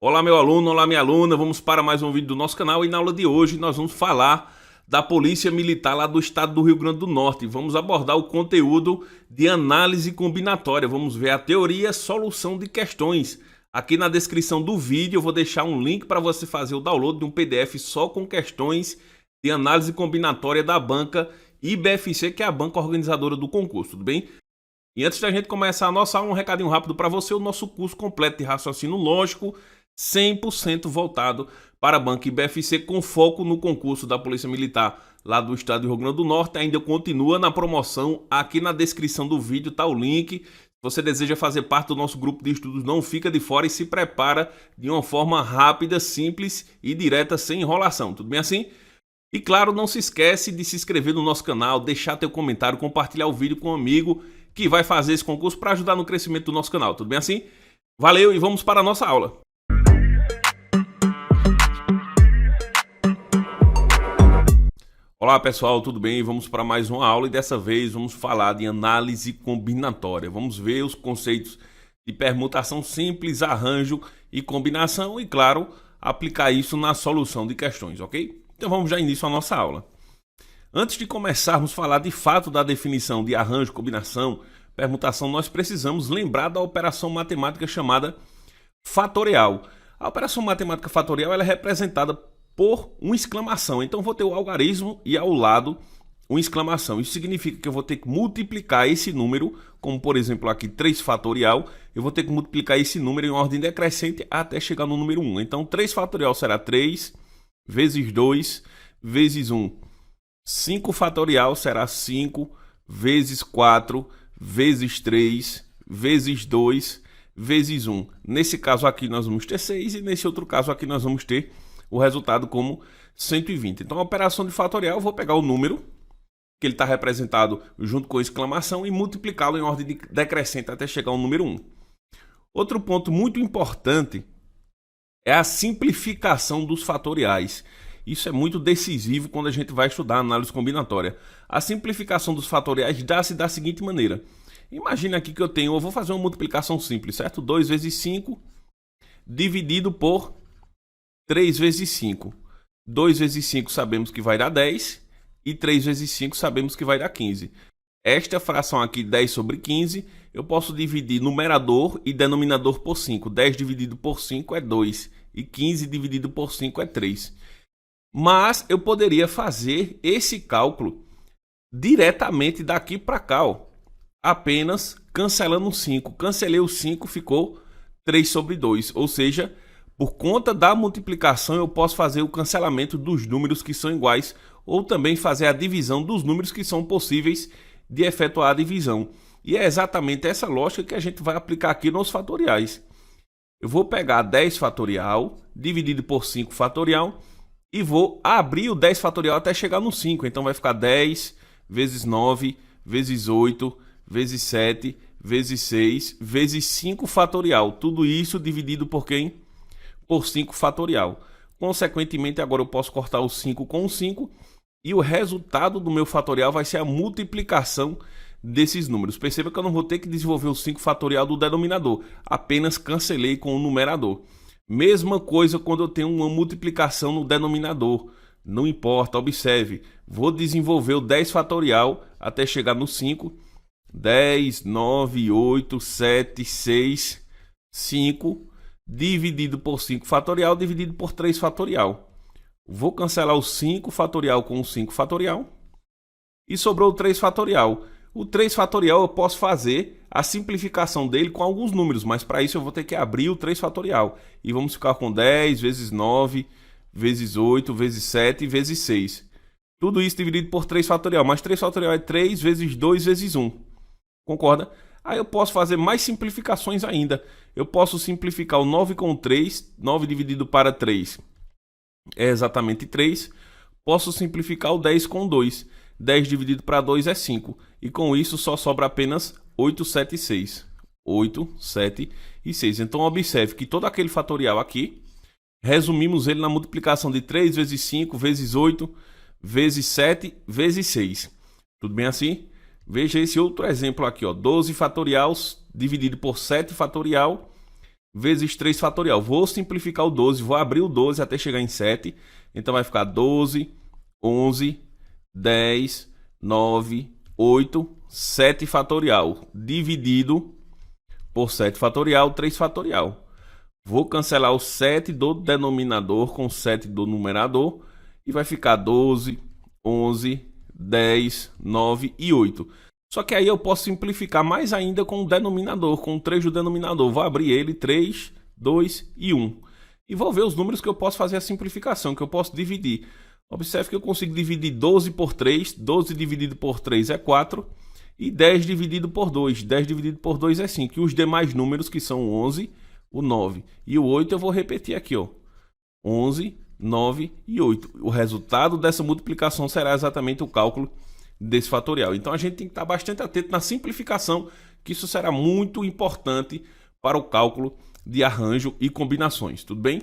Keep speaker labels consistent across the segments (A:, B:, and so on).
A: Olá meu aluno, olá minha aluna, vamos para mais um vídeo do nosso canal e na aula de hoje nós vamos falar da Polícia Militar lá do estado do Rio Grande do Norte. Vamos abordar o conteúdo de análise combinatória, vamos ver a teoria e solução de questões. Aqui na descrição do vídeo eu vou deixar um link para você fazer o download de um PDF só com questões de análise combinatória da banca IBFC, que é a banca organizadora do concurso, tudo bem? E antes da gente começar a nossa aula, um recadinho rápido para você, o nosso curso completo de raciocínio lógico 100% voltado para a banca IBFC, com foco no concurso da Polícia Militar lá do estado do Rio Grande do Norte. Ainda continua na promoção. Aqui na descrição do vídeo está o link. Se você deseja fazer parte do nosso grupo de estudos, não fica de fora e se prepara de uma forma rápida, simples e direta, sem enrolação. Tudo bem assim? E claro, não se esquece de se inscrever no nosso canal, deixar teu comentário, compartilhar o vídeo com um amigo que vai fazer esse concurso para ajudar no crescimento do nosso canal. Tudo bem assim? Valeu e vamos para a nossa aula. Olá pessoal, tudo bem? Vamos para mais uma aula e dessa vez vamos falar de análise combinatória. Vamos ver os conceitos de permutação simples, arranjo e combinação e, claro, aplicar isso na solução de questões, ok? Então vamos já início à nossa aula. Antes de começarmos a falar de fato da definição de arranjo, combinação, permutação, nós precisamos lembrar da operação matemática chamada fatorial. A operação matemática fatorial ela é representada por uma exclamação. Então vou ter o algarismo e ao lado uma exclamação. Isso significa que eu vou ter que multiplicar esse número, como por exemplo aqui 3 fatorial, eu vou ter que multiplicar esse número em ordem decrescente até chegar no número 1. Então 3 fatorial será 3 vezes 2 vezes 1. 5 fatorial será 5 vezes 4 vezes 3 vezes 2 vezes 1. Nesse caso aqui nós vamos ter 6 e nesse outro caso aqui nós vamos ter o resultado como 120. Então a operação de fatorial, eu vou pegar o número, que ele está representado junto com a exclamação, e multiplicá-lo em ordem decrescente até chegar ao número 1. Outro ponto muito importante é a simplificação dos fatoriais. Isso é muito decisivo quando a gente vai estudar análise combinatória. A simplificação dos fatoriais dá-se da seguinte maneira. Imagina aqui que eu vou fazer uma multiplicação simples, certo? 2 vezes 5 dividido por 3 vezes 5. 2 vezes 5 sabemos que vai dar 10 e 3 vezes 5 sabemos que vai dar 15. Esta fração aqui, 10 sobre 15, eu posso dividir numerador e denominador por 5. 10 dividido por 5 é 2 e 15 dividido por 5 é 3. Mas eu poderia fazer esse cálculo diretamente daqui para cá, ó, apenas cancelando 5. Cancelei o 5, ficou 3 sobre 2, ou seja, por conta da multiplicação eu posso fazer o cancelamento dos números que são iguais ou também fazer a divisão dos números que são possíveis de efetuar a divisão. E é exatamente essa lógica que a gente vai aplicar aqui nos fatoriais. Eu vou pegar 10 fatorial dividido por 5 fatorial e vou abrir o 10 fatorial até chegar no 5. Então vai ficar 10 vezes 9 vezes 8 vezes 7 vezes 6 vezes 5 fatorial. Tudo isso dividido por quem? Por 5 fatorial. Consequentemente, agora eu posso cortar o 5 com o 5 e o resultado do meu fatorial vai ser a multiplicação desses números. Perceba que eu não vou ter que desenvolver o 5 fatorial do denominador, apenas cancelei com o numerador. Mesma coisa quando eu tenho uma multiplicação no denominador. Não importa, observe, vou desenvolver o 10 fatorial até chegar no 5. 10, 9, 8, 7, 6, 5... dividido por 5 fatorial, dividido por 3 fatorial. Vou cancelar o 5 fatorial com o 5 fatorial. E sobrou o 3 fatorial. O 3 fatorial eu posso fazer a simplificação dele com alguns números, mas para isso eu vou ter que abrir o 3 fatorial. E vamos ficar com 10 vezes 9, vezes 8, vezes 7, vezes 6. Tudo isso dividido por 3 fatorial. Mas 3 fatorial é 3 vezes 2 vezes 1. Concorda? Aí eu posso fazer mais simplificações ainda. Eu posso simplificar o 9 com 3. 9 dividido para 3 é exatamente 3. Posso simplificar o 10 com 2. 10 dividido para 2 é 5. E com isso só sobra apenas 8, 7 e 6. 8, 7 e 6. Então observe que todo aquele fatorial aqui, resumimos ele na multiplicação de 3 vezes 5 vezes 8 vezes 7 vezes 6. Tudo bem assim? Veja esse outro exemplo aqui, ó, 12 fatorial dividido por 7 fatorial vezes 3 fatorial. Vou simplificar o 12, vou abrir o 12 até chegar em 7. Então vai ficar 12, 11, 10, 9, 8, 7 fatorial. Dividido por 7 fatorial, 3 fatorial. Vou cancelar o 7 do denominador com 7 do numerador. E vai ficar 12, 11, 10, 9 e 8. Só que aí eu posso simplificar mais ainda com o denominador, com o 3 do denominador. Vou abrir ele, 3, 2 e 1. E vou ver os números que eu posso fazer a simplificação, que eu posso dividir. Observe que eu consigo dividir 12 por 3. 12 dividido por 3 é 4. E 10 dividido por 2. 10 dividido por 2 é 5. E os demais números, que são o 11, o 9 e o 8, eu vou repetir aqui, ó. 11, 9 e 8. O resultado dessa multiplicação será exatamente o cálculo desse fatorial. Então a gente tem que estar bastante atento na simplificação, que isso será muito importante para o cálculo de arranjo e combinações, tudo bem?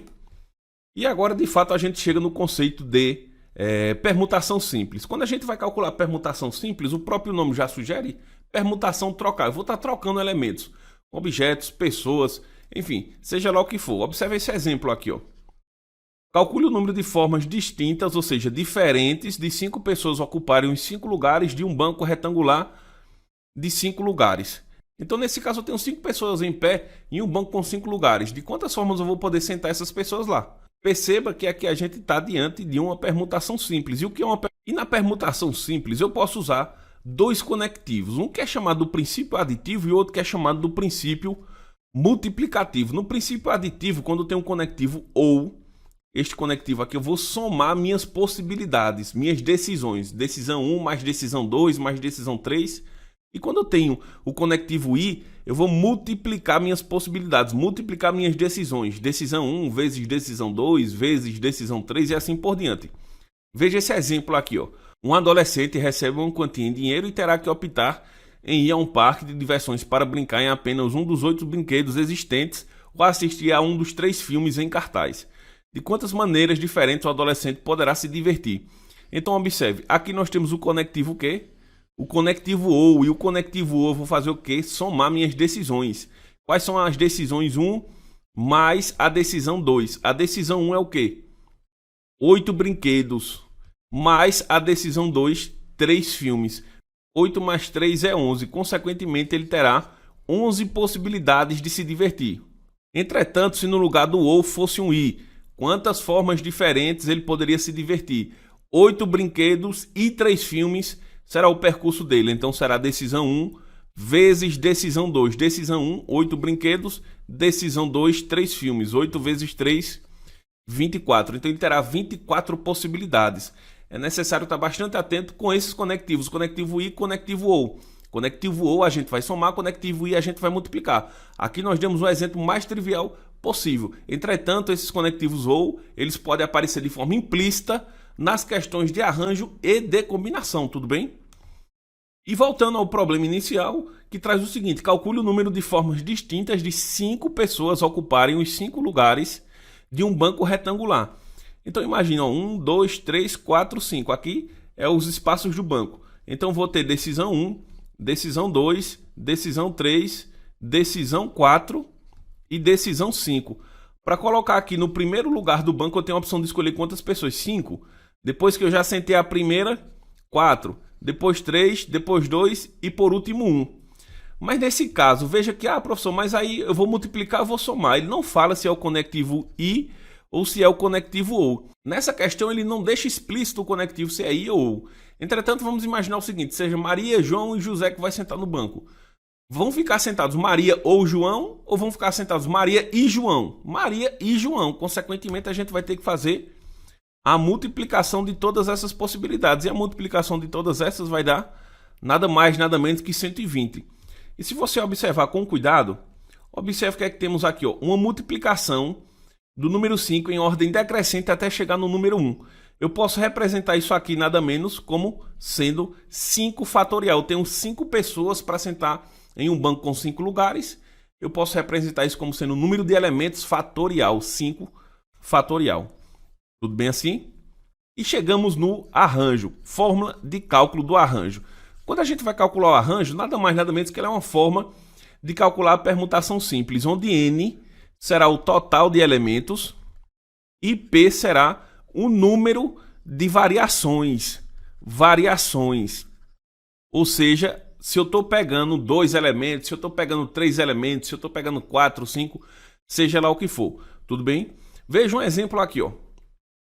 A: E agora, de fato, a gente chega no conceito de permutação simples. Quando a gente vai calcular permutação simples, o próprio nome já sugere permutação trocar. Eu vou estar trocando elementos, objetos, pessoas, enfim, seja lá o que for. Observe esse exemplo aqui, ó. Calcule o número de formas distintas, ou seja, diferentes, de 5 pessoas ocuparem os 5 lugares de um banco retangular de 5 lugares. Então, nesse caso, eu tenho 5 pessoas em pé em um banco com 5 lugares. De quantas formas eu vou poder sentar essas pessoas lá? Perceba que aqui a gente está diante de uma permutação simples. E o que é E na permutação simples, eu posso usar 2 conectivos. Um que é chamado do princípio aditivo e outro que é chamado do princípio multiplicativo. No princípio aditivo, quando tem um conectivo ou, este conectivo aqui, eu vou somar minhas possibilidades, minhas decisões. Decisão 1 mais decisão 2 mais decisão 3. E quando eu tenho o conectivo i, eu vou multiplicar minhas possibilidades, multiplicar minhas decisões. Decisão 1 vezes decisão 2 vezes decisão 3 e assim por diante. Veja esse exemplo aqui, ó. Um adolescente recebe uma quantia em dinheiro e terá que optar em ir a um parque de diversões para brincar em apenas um dos 8 brinquedos existentes ou assistir a um dos 3 filmes em cartaz. De quantas maneiras diferentes o adolescente poderá se divertir? Então observe, aqui nós temos o conectivo quê? O conectivo ou, e o conectivo ou eu vou fazer o quê? Somar minhas decisões. Quais são as decisões 1 mais a decisão 2? A decisão 1 é o quê? 8 brinquedos mais a decisão 2, 3 filmes. 8 mais 3 é 11. Consequentemente, ele terá 11 possibilidades de se divertir. Entretanto, se no lugar do ou fosse um i, quantas formas diferentes ele poderia se divertir? 8 brinquedos e 3 filmes será o percurso dele. Então será decisão 1 vezes decisão 2. Decisão 1, 8 brinquedos. Decisão 2, 3 filmes. 8 vezes 3, 24. Então ele terá 24 possibilidades. É necessário estar bastante atento com esses conectivos. Conectivo i e conectivo ou. Conectivo ou a gente vai somar, conectivo i a gente vai multiplicar. Aqui nós demos um exemplo mais trivial possível. Entretanto, esses conectivos ou, eles podem aparecer de forma implícita nas questões de arranjo e de combinação, tudo bem? E voltando ao problema inicial, que traz o seguinte: calcule o número de formas distintas de 5 pessoas ocuparem os 5 lugares de um banco retangular. Então imagina, 1, 2, 3, 4, 5. Aqui é os espaços do banco. Então vou ter decisão 1, decisão 2, decisão 3, decisão 4 e decisão 5. Para colocar aqui no primeiro lugar do banco, eu tenho a opção de escolher quantas pessoas? 5. Depois que eu já sentei a primeira, 4. Depois 3, depois 2 e por último 1. Mas nesse caso, veja que, professor, mas aí eu vou multiplicar, eu vou somar. Ele não fala se é o conectivo i ou se é o conectivo ou. Nessa questão, ele não deixa explícito o conectivo se é i ou ou. Entretanto, vamos imaginar o seguinte: seja Maria, João e José que vai sentar no banco. Vão ficar sentados Maria ou João, ou vão ficar sentados Maria e João? Maria e João. Consequentemente, a gente vai ter que fazer a multiplicação de todas essas possibilidades. E a multiplicação de todas essas vai dar nada mais, nada menos que 120. E se você observar com cuidado, observe o que é que temos aqui, ó, uma multiplicação do número 5 em ordem decrescente até chegar no número 1. Eu posso representar isso aqui nada menos como sendo 5 fatorial. Eu tenho 5 pessoas para sentar em um banco com 5 lugares. Eu posso representar isso como sendo o número de elementos fatorial, 5 fatorial. Tudo bem assim? E chegamos no arranjo, fórmula de cálculo do arranjo. Quando a gente vai calcular o arranjo, nada mais nada menos que ela é uma forma de calcular a permutação simples, onde n será o total de elementos e P será o número de variações. Ou seja, se eu estou pegando 2 elementos, se eu estou pegando 3 elementos, se eu estou pegando 4, 5, seja lá o que for. Tudo bem? Veja um exemplo aqui, ó.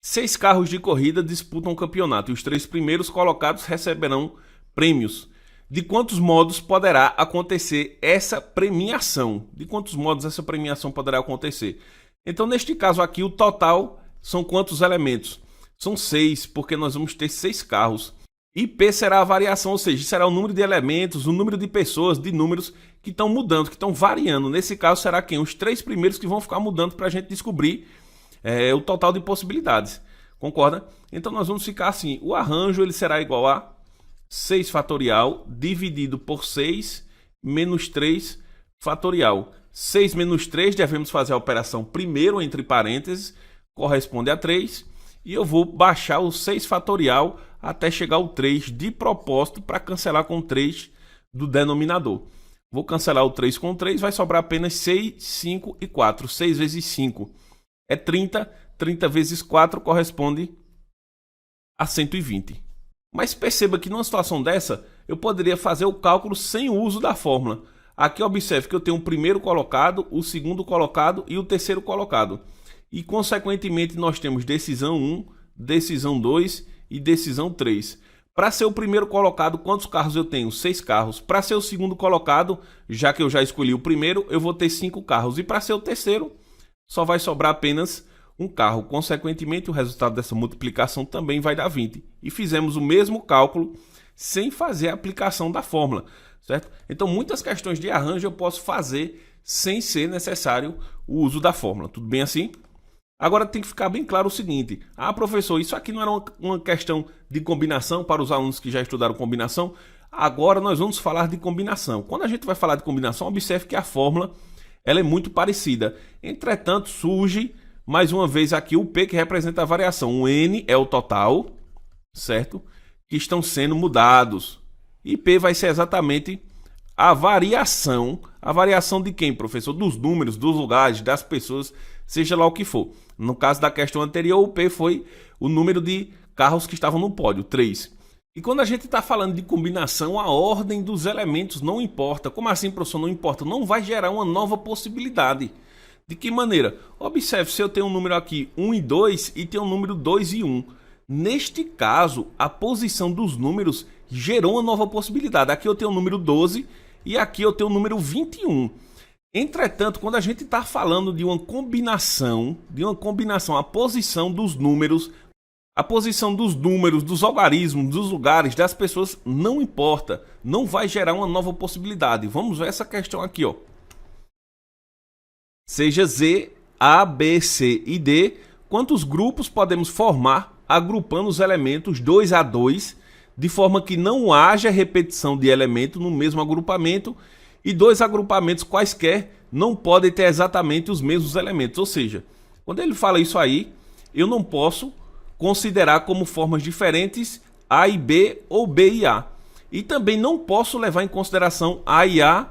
A: 6 carros de corrida disputam o campeonato e os 3 primeiros colocados receberão prêmios. De quantos modos poderá acontecer essa premiação? De quantos modos essa premiação poderá acontecer? Então, neste caso aqui, o total são quantos elementos? São 6, porque nós vamos ter 6 carros. E P será a variação, ou seja, será o número de elementos, o número de pessoas, de números que estão mudando, que estão variando. Nesse caso, será quem? Os 3 primeiros que vão ficar mudando para a gente descobrir o total de possibilidades. Concorda? Então, nós vamos ficar assim. O arranjo ele será igual a 6 fatorial dividido por 6 menos 3 fatorial. 6 menos 3, devemos fazer a operação primeiro entre parênteses, corresponde a 3. E eu vou baixar o 6 fatorial até chegar ao 3 de propósito para cancelar com 3 do denominador. Vou cancelar o 3 com 3, vai sobrar apenas 6, 5 e 4. 6 vezes 5 é 30, 30 vezes 4 corresponde a 120. Mas perceba que numa situação dessa, eu poderia fazer o cálculo sem o uso da fórmula. Aqui observe que eu tenho o primeiro colocado, o segundo colocado e o terceiro colocado. E, consequentemente, nós temos decisão 1, decisão 2 e decisão 3. Para ser o primeiro colocado, quantos carros eu tenho? 6 carros. Para ser o segundo colocado, já que eu já escolhi o primeiro, eu vou ter 5 carros. E para ser o terceiro, só vai sobrar apenas um carro. Consequentemente, o resultado dessa multiplicação também vai dar 20. E fizemos o mesmo cálculo sem fazer a aplicação da fórmula, certo? Então, muitas questões de arranjo eu posso fazer sem ser necessário o uso da fórmula. Tudo bem assim? Agora tem que ficar bem claro o seguinte: ah, professor, isso aqui não era uma questão de combinação para os alunos que já estudaram combinação? Agora nós vamos falar de combinação. Quando a gente vai falar de combinação, observe que a fórmula ela é muito parecida. Entretanto, surge mais uma vez aqui o P, que representa a variação. O N é o total, certo? Que estão sendo mudados. E P vai ser exatamente a variação. A variação de quem, professor? Dos números, dos lugares, das pessoas, seja lá o que for. No caso da questão anterior, o P foi o número de carros que estavam no pódio, 3. E quando a gente está falando de combinação, a ordem dos elementos não importa. Como assim, professor? Não importa. Não vai gerar uma nova possibilidade. De que maneira? Observe, se eu tenho um número aqui 1 e 2 e tenho um número 2 e 1. Neste caso, a posição dos números gerou uma nova possibilidade. Aqui eu tenho o número 12 e aqui eu tenho o número 21. Entretanto, quando a gente está falando de uma combinação, a posição dos números, dos algarismos, dos lugares, das pessoas, não importa. Não vai gerar uma nova possibilidade. Vamos ver essa questão aqui, ó. Seja Z, A, B, C e D, quantos grupos podemos formar agrupando os elementos 2 a 2, de forma que não haja repetição de elemento no mesmo agrupamento, e 2 agrupamentos quaisquer não podem ter exatamente os mesmos elementos. Ou seja, quando ele fala isso aí, eu não posso considerar como formas diferentes A e B ou B e A. E também não posso levar em consideração A e A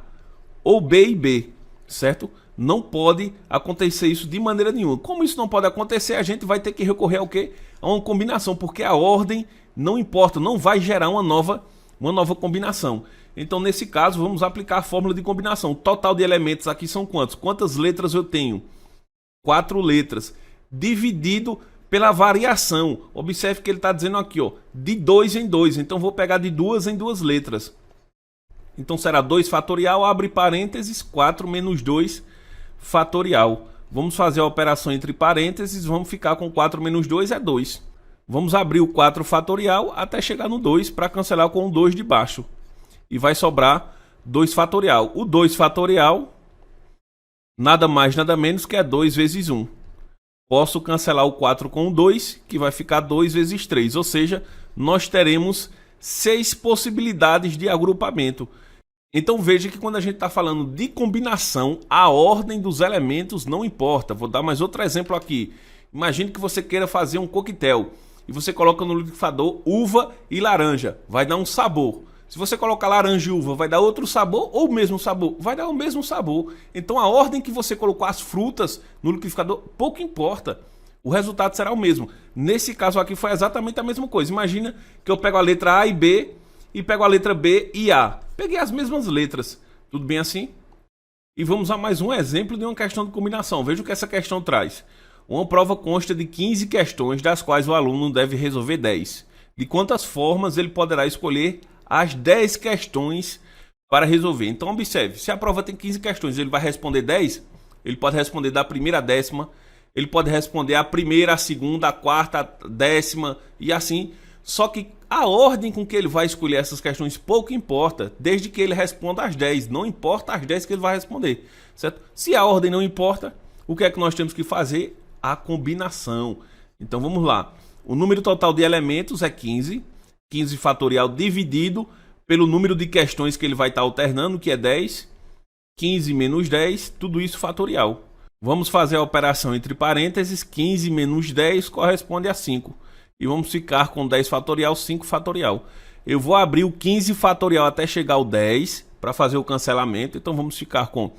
A: ou B e B, certo? Não pode acontecer isso de maneira nenhuma. Como isso não pode acontecer, a gente vai ter que recorrer ao quê? A uma combinação, porque a ordem não importa, não vai gerar uma nova combinação. Então, nesse caso, vamos aplicar a fórmula de combinação. O total de elementos aqui são quantos? Quantas letras eu tenho? 4 letras. Dividido pela variação. Observe que ele está dizendo aqui, ó, de 2 em 2. Então, vou pegar de 2 em 2 letras. Então, será 2 fatorial, abre parênteses, 4 menos 2 fatorial. Vamos fazer a operação entre parênteses, vamos ficar com 4 menos 2 é 2. Vamos abrir o 4 fatorial até chegar no 2 para cancelar com o 2 de baixo. E vai sobrar 2 fatorial. O 2 fatorial, nada mais, nada menos que é 2 vezes 1. Posso cancelar o 4 com o 2, que vai ficar 2 vezes 3. Ou seja, nós teremos 6 possibilidades de agrupamento. Então veja que quando a gente está falando de combinação, a ordem dos elementos não importa. Vou dar mais outro exemplo aqui. Imagine que você queira fazer um coquetel e você coloca no liquidificador uva e laranja. Vai dar um sabor. Se você colocar laranja e uva, vai dar outro sabor ou o mesmo sabor? Vai dar o mesmo sabor. Então a ordem que você colocou as frutas no liquidificador, pouco importa. O resultado será o mesmo. Nesse caso aqui foi exatamente a mesma coisa. Imagina que eu pego a letra A e B e pego a letra B e A. Peguei as mesmas letras. Tudo bem assim? E vamos a mais um exemplo de uma questão de combinação. Veja o que essa questão traz. Uma prova consta de 15 questões, das quais o aluno deve resolver 10. De quantas formas ele poderá escolher as 10 questões para resolver? Então observe, se a prova tem 15 questões, ele vai responder 10, ele pode responder da primeira à décima, ele pode responder a primeira, a segunda, a quarta, a décima e assim. Só que a ordem com que ele vai escolher essas questões pouco importa, desde que ele responda as 10. Não importa as 10 que ele vai responder, certo? Se a ordem não importa, o que é que nós temos que fazer? A combinação. Então vamos lá. O número total de elementos é 15. 15 fatorial dividido pelo número de questões que ele vai estar alternando, que é 10. 15 menos 10, tudo isso fatorial. Vamos fazer a operação entre parênteses. 15 menos 10 corresponde a 5. E vamos ficar com 10 fatorial, 5 fatorial. Eu vou abrir o 15 fatorial até chegar ao 10 para fazer o cancelamento. Então vamos ficar com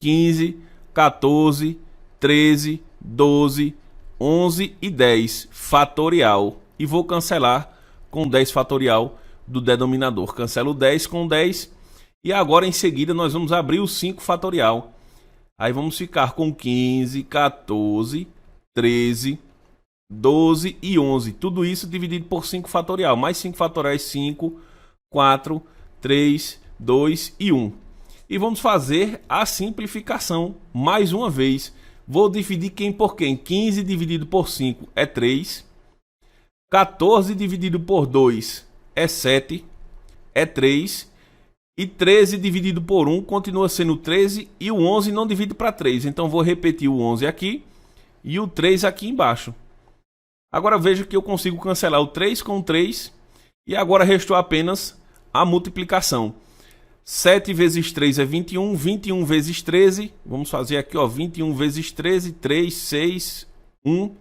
A: 15, 14, 13, 12, 11 e 10 fatorial. E vou cancelar com 10 fatorial do denominador. Cancelo 10 com 10. E agora em seguida nós vamos abrir o 5 fatorial. Aí vamos ficar com 15, 14, 13, 12 e 11. Tudo isso dividido por 5 fatorial. Mais 5 fatorial é 5, 4, 3, 2 e 1. E vamos fazer a simplificação mais uma vez. Vou dividir quem por quem? 15 dividido por 5 é 3. 14 dividido por 2 é 7. É 3. E 13 dividido por 1 continua sendo 13. E o 11 não divide para 3. Então vou repetir o 11 aqui. E o 3 aqui embaixo. Agora veja que eu consigo cancelar o 3 com 3. E agora restou apenas a multiplicação. 7 vezes 3 é 21. 21 vezes 13. Vamos fazer aqui, ó. 21 vezes 13. 3, 6, 1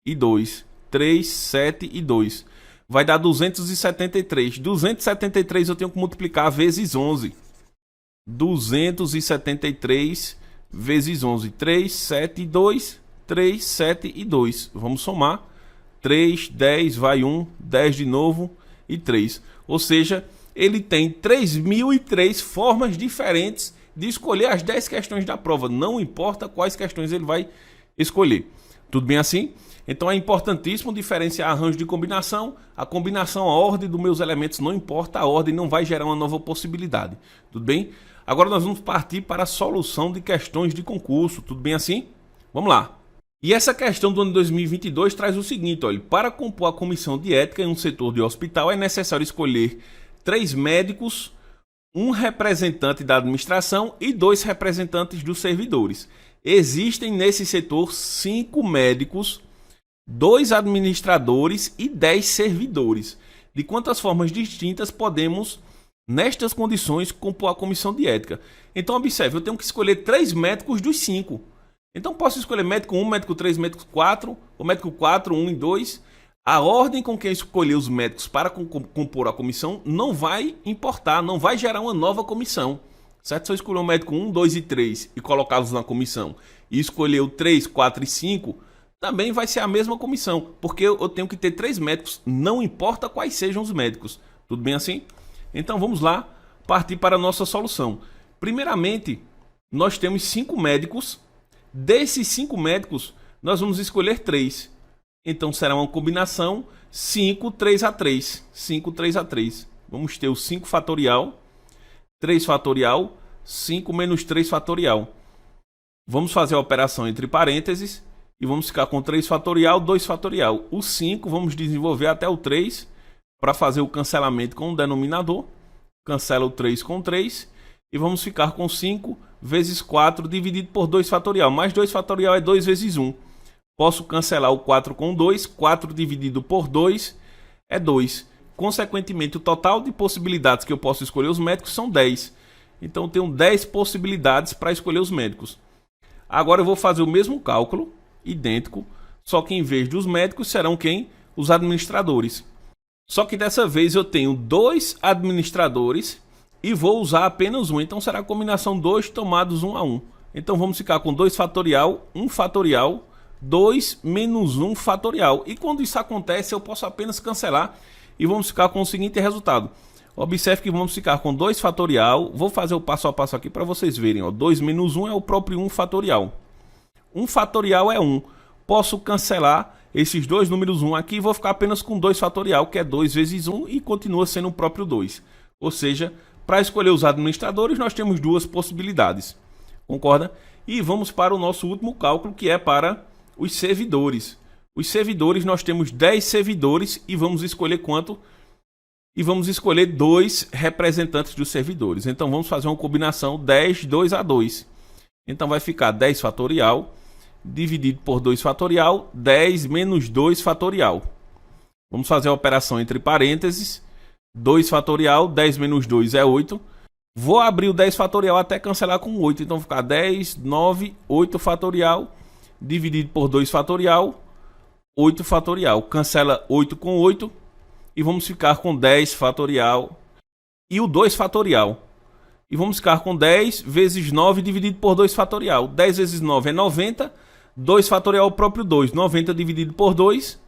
A: e 2. 3, 7 e 2. Vai dar 273. 273 eu tenho que multiplicar vezes 11. 273 vezes 11. 3, 7 e 2. 3, 7 e 2. Vamos somar. 3, 10, vai 1, 10 de novo e 3. Ou seja, ele tem 3.003 formas diferentes de escolher as 10 questões da prova. Não importa quais questões ele vai escolher. Tudo bem assim? Então é importantíssimo diferenciar arranjo de combinação. A combinação, a ordem dos meus elementos não importa. A ordem não vai gerar uma nova possibilidade. Tudo bem? Agora nós vamos partir para a solução de questões de concurso. Tudo bem assim? Vamos lá. E essa questão do ano 2022 traz o seguinte, olha, para compor a comissão de ética em um setor de hospital é necessário escolher 3 médicos, um representante da administração e 2 representantes dos servidores. Existem nesse setor 5 médicos, 2 administradores e 10 servidores. De quantas formas distintas podemos, nestas condições, compor a comissão de ética? Então observe, eu tenho que escolher 3 médicos dos 5. Então posso escolher médico 1, médico 3, médico 4, ou médico 4, 1 e 2. A ordem com que eu escolher os médicos para compor a comissão não vai importar, não vai gerar uma nova comissão. Certo? Se eu escolher o médico 1, 2 e 3 e colocá-los na comissão e escolher o 3, 4 e 5, também vai ser a mesma comissão, porque eu tenho que ter 3 médicos, não importa quais sejam os médicos. Tudo bem assim? Então vamos lá, partir para a nossa solução. Primeiramente, nós temos 5 médicos. Desses 5 médicos, nós vamos escolher 3. Então será uma combinação 5, 3 a 3. 5, 3 a 3. Vamos ter o 5 fatorial, 3 fatorial, 5 menos 3 fatorial. Vamos fazer a operação entre parênteses e vamos ficar com 3 fatorial, 2 fatorial. O 5 vamos desenvolver até o 3 para fazer o cancelamento com o denominador. Cancela o 3 com 3 e vamos ficar com 5 vezes 4 dividido por 2 fatorial. Mais 2 fatorial é 2 vezes 1. Posso cancelar o 4 com 2. 4 dividido por 2 é 2. Consequentemente, o total de possibilidades que eu posso escolher os médicos são 10. Então, eu tenho 10 possibilidades para escolher os médicos. Agora, eu vou fazer o mesmo cálculo, idêntico, só que em vez dos médicos serão quem? Os administradores. Só que dessa vez eu tenho 2 administradores e vou usar apenas um. Então será a combinação 2 tomados 1 a 1. Então vamos ficar com 2 fatorial, 1 fatorial, 2 menos 1 fatorial. E quando isso acontece eu posso apenas cancelar e vamos ficar com o seguinte resultado. Observe que vamos ficar com 2 fatorial. Vou fazer o passo a passo aqui para vocês verem. 2 menos 1 é o próprio 1 fatorial. 1 fatorial é 1. Posso cancelar esses dois números 1 aqui e vou ficar apenas com 2 fatorial, que é 2 vezes 1 e continua sendo o próprio 2. Ou seja, para escolher os administradores nós temos 2 possibilidades. Concorda? E vamos para o nosso último cálculo, que é para os servidores. Os servidores, nós temos 10 servidores e vamos escolher quanto? E vamos escolher 2 representantes dos servidores. Então vamos fazer uma combinação 10, 2 a 2. Então vai ficar 10 fatorial dividido por 2 fatorial, 10 menos 2 fatorial. Vamos fazer a operação entre parênteses. 2 fatorial, 10 menos 2 é 8. Vou abrir o 10 fatorial até cancelar com 8. Então vai ficar 10, 9, 8 fatorial dividido por 2 fatorial, 8 fatorial. Cancela 8 com 8 e vamos ficar com 10 fatorial e o 2 fatorial. E vamos ficar com 10 vezes 9 dividido por 2 fatorial. 10 vezes 9 é 90. 2 fatorial é o próprio 2. 90 dividido por 2,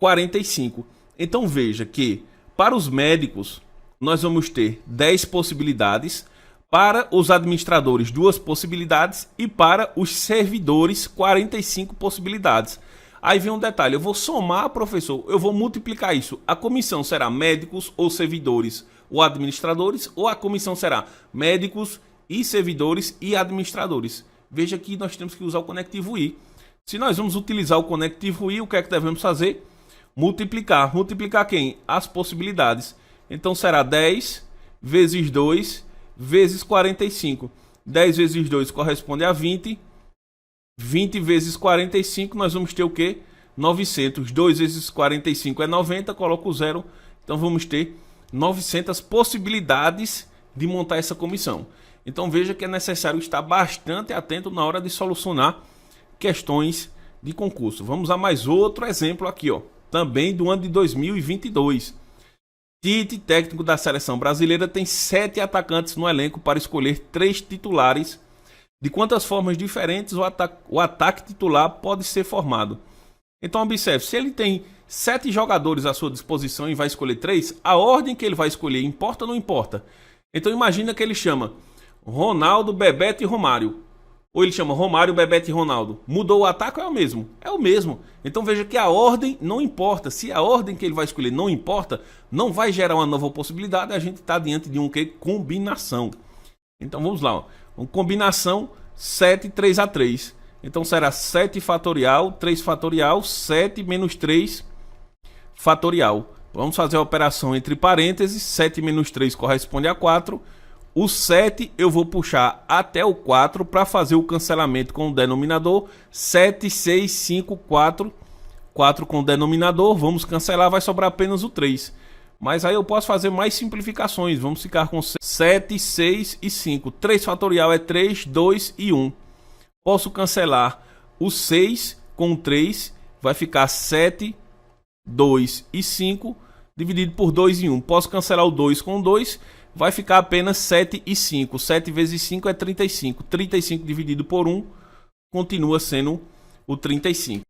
A: 45. Então veja que para os médicos nós vamos ter 10 possibilidades. Para os administradores, 2 possibilidades. E para os servidores, 45 possibilidades. Aí vem um detalhe, eu vou somar, professor, eu vou multiplicar isso. A comissão será médicos ou servidores ou administradores, ou a comissão será médicos e servidores e administradores. Veja que nós temos que usar o conectivo I. Se nós vamos utilizar o conectivo I, o que é que devemos fazer? Multiplicar. Multiplicar quem? As possibilidades. Então será 10 vezes 2 vezes 45. 10 vezes 2 corresponde a 20. 20 vezes 45, nós vamos ter o quê? 900. 2 vezes 45 é 90, coloco o 0. Então vamos ter 900 possibilidades de montar essa comissão. Então veja que é necessário estar bastante atento na hora de solucionar questões de concurso. Vamos a mais outro exemplo aqui, também do ano de 2022. Tite, técnico da seleção brasileira, tem 7 atacantes no elenco para escolher 3 titulares. De quantas formas diferentes o ataque titular pode ser formado? Então observe, se ele tem 7 jogadores à sua disposição e vai escolher 3, a ordem que ele vai escolher importa ou não importa? Então imagina que ele chama Ronaldo, Bebeto e Romário. Ou ele chama Romário, Bebeto e Ronaldo. Mudou o ataque ou é o mesmo? É o mesmo. Então veja que a ordem não importa. Se a ordem que ele vai escolher não importa, não vai gerar uma nova possibilidade, a gente está diante de um que? Combinação. Então vamos lá. Uma combinação 7, 3 a 3. Então será 7 fatorial, 3 fatorial, 7 menos 3 fatorial. Vamos fazer a operação entre parênteses. 7 menos 3 corresponde a 4. O 7 eu vou puxar até o 4 para fazer o cancelamento com o denominador. 7, 6, 5, 4. 4 com o denominador. Vamos cancelar, vai sobrar apenas o 3. Mas aí eu posso fazer mais simplificações. Vamos ficar com 7, 6 e 5. 3 fatorial é 3, 2 e 1. Posso cancelar o 6 com o 3. Vai ficar 7, 2 e 5. Dividido por 2 e 1. Posso cancelar o 2 com o 2. Vai ficar apenas 7 e 5. 7 vezes 5 é 35. 35 dividido por 1 continua sendo o 35.